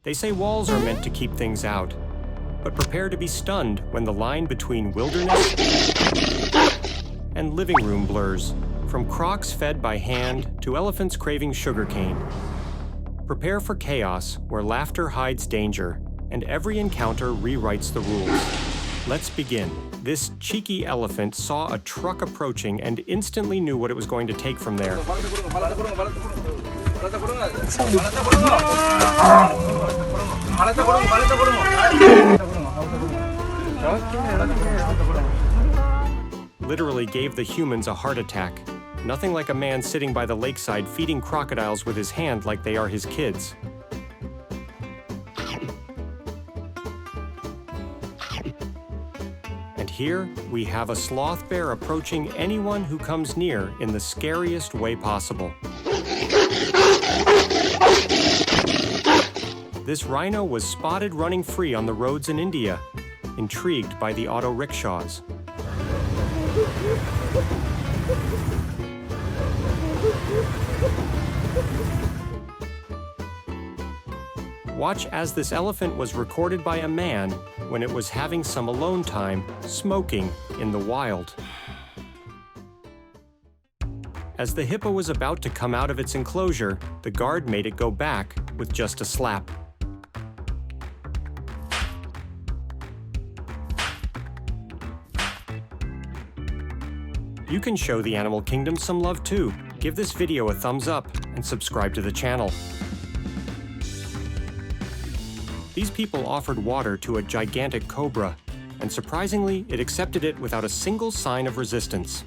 They say walls are meant to keep things out, but prepare to be stunned when the line between wilderness and living room blurs, from crocs fed by hand to elephants craving sugarcane. Prepare for chaos where laughter hides danger, and every encounter rewrites the rules. Let's begin. This cheeky elephant saw a truck approaching and instantly knew what it was going to take from there. Literally gave the humans a heart attack. Nothing like a man sitting by the lakeside feeding crocodiles with his hand like they are his kids. And here we have a sloth bear approaching anyone who comes near in the scariest way possible. This rhino was spotted running free on the roads in India, intrigued by the auto rickshaws. Watch as this elephant was recorded by a man when it was having some alone time, smoking in the wild. As the hippo was about to come out of its enclosure, the guard made it go back with just a slap. You can show the animal kingdom some love too. Give this video a thumbs up and subscribe to the channel. These people offered water to a gigantic cobra, and surprisingly, it accepted it without a single sign of resistance.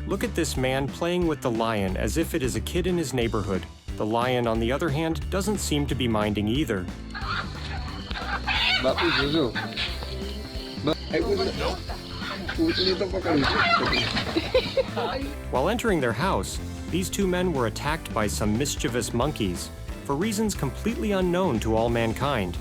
Look at this man playing with the lion as if it is a kid in his neighborhood. The lion, on the other hand, doesn't seem to be minding either. While entering their house, these two men were attacked by some mischievous monkeys, for reasons completely unknown to all mankind.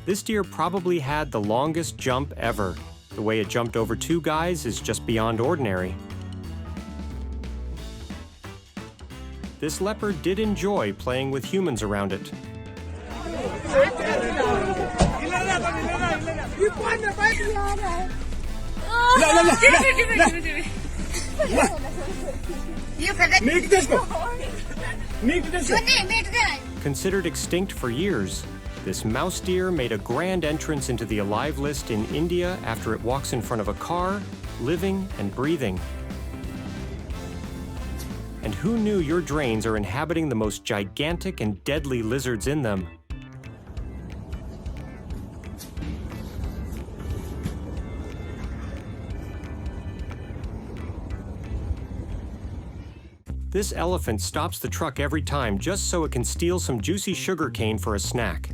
This deer probably had the longest jump ever. The way it jumped over two guys is just beyond ordinary. This leopard did enjoy playing with humans around it. Considered extinct for years, this mouse deer made a grand entrance into the alive list in India after it walks in front of a car, living and breathing. And who knew your drains are inhabiting the most gigantic and deadly lizards in them? This elephant stops the truck every time just so it can steal some juicy sugar cane for a snack.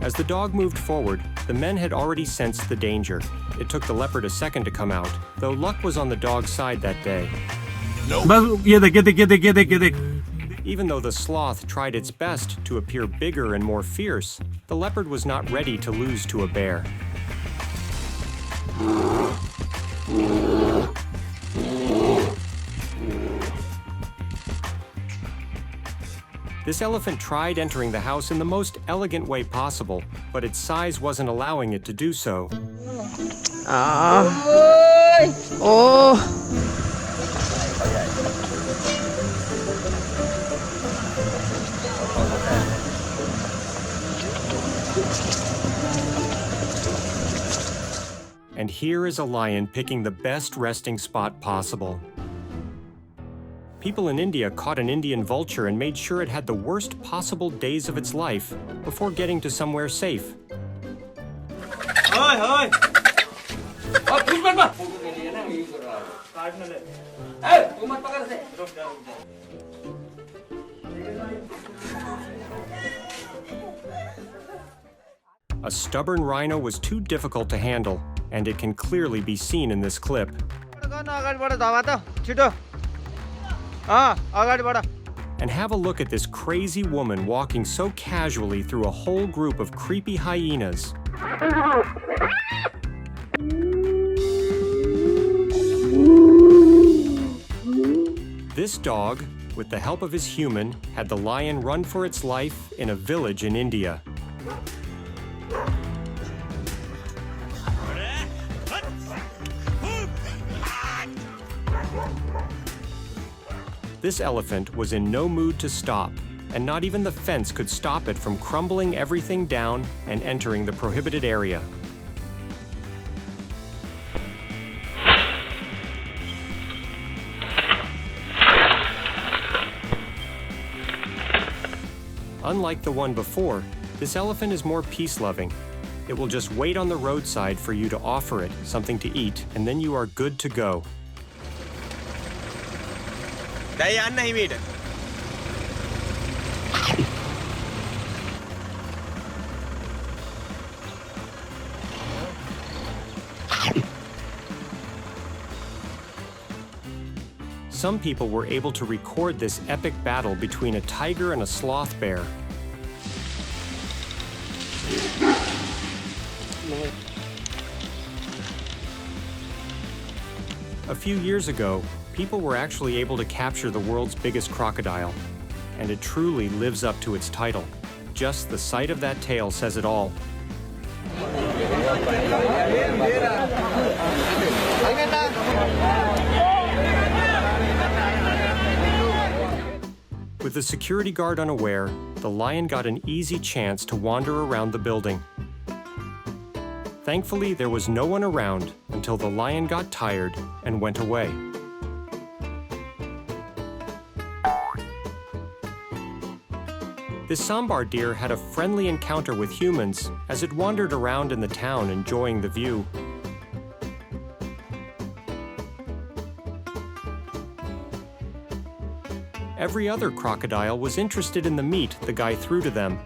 As the dog moved forward, the men had already sensed the danger. It took the leopard a second to come out, though luck was on the dog's side that day. Even though the sloth tried its best to appear bigger and more fierce, the leopard was not ready to lose to a bear. This elephant tried entering the house in the most elegant way possible, but its size wasn't allowing it to do so. And here is a lion picking the best resting spot possible. People in India caught an Indian vulture and made sure it had the worst possible days of its life before getting to somewhere safe. A stubborn rhino was too difficult to handle, and it can clearly be seen in this clip. And have a look at this crazy woman walking so casually through a whole group of creepy hyenas. This dog, with the help of his human, had the lion run for its life in a village in India. This elephant was in no mood to stop, and not even the fence could stop it from crumbling everything down and entering the prohibited area. Unlike the one before, this elephant is more peace-loving. It will just wait on the roadside for you to offer it something to eat, and then you are good to go. Some people were able to record this epic battle between a tiger and a sloth bear. A few years ago, people were actually able to capture the world's biggest crocodile, and it truly lives up to its title. Just the sight of that tail says it all. With the security guard unaware, the lion got an easy chance to wander around the building. Thankfully, there was no one around until the lion got tired and went away. This sambar deer had a friendly encounter with humans as it wandered around in the town enjoying the view. Every other crocodile was interested in the meat the guy threw to them,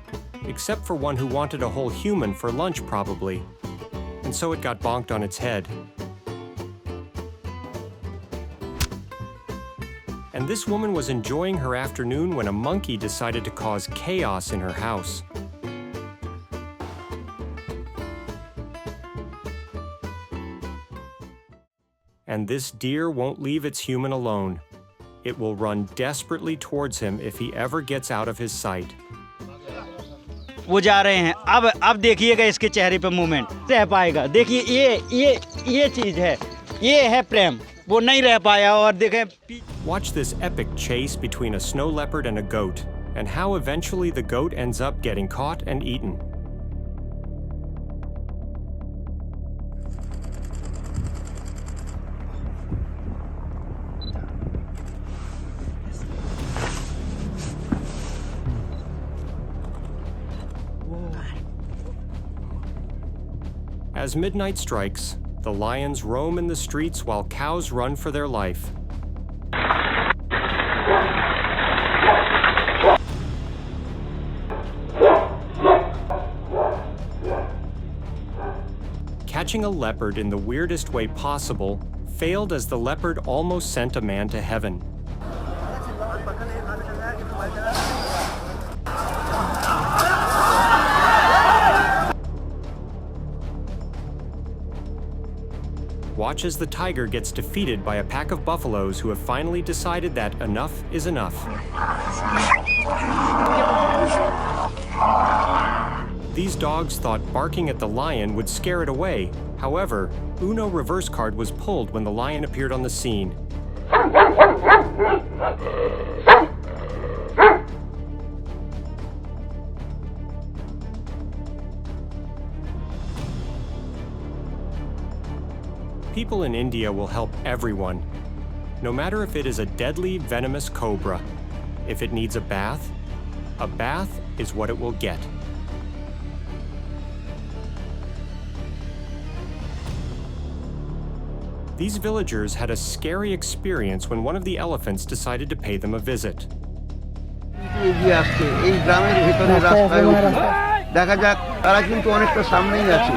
except for one who wanted a whole human for lunch probably, and so it got bonked on its head. And this woman was enjoying her afternoon when a monkey decided to cause chaos in her house. And this deer won't leave its human alone. It will run desperately towards him if he ever gets out of his sight. वो जा रहे हैं अब देखिएगा इसके चेहरे पे movement रह पाएगा देखिए ये चीज है ये है प्रेम वो नहीं रह पाया और देखें Watch this epic chase between a snow leopard and a goat, and how eventually the goat ends up getting caught and eaten. As midnight strikes, the lions roam in the streets while cows run for their life. Catching a leopard in the weirdest way possible failed as the leopard almost sent a man to heaven. Watch as the tiger gets defeated by a pack of buffaloes who have finally decided that enough is enough. These dogs thought barking at the lion would scare it away. However, Uno reverse card was pulled when the lion appeared on the scene. People in India will help everyone, no matter if it is a deadly, venomous cobra. If it needs a bath is what it will get. These villagers had a scary experience when one of the elephants decided to pay them a visit. দেখা যাক তারা কিন্তু অনেকটা সামনেই আছে।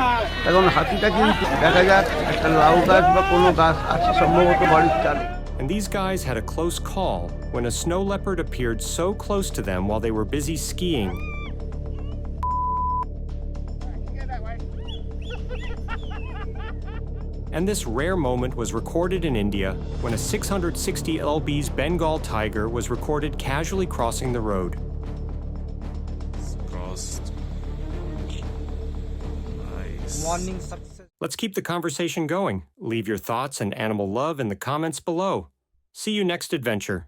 এখন হাতিটা কিন্তু দেখা যাক একটা লাউ গাছ বা কোনো গাছ আছে সম্ভবত বাড়ির চালে। And these guys had a close call when a snow leopard appeared so close to them while they were busy skiing. And this rare moment was recorded in India when a 660 lb's Bengal tiger was recorded casually crossing the road. Crossed. Nice. Morning success. Let's keep the conversation going. Leave your thoughts and animal love in the comments below. See you next adventure.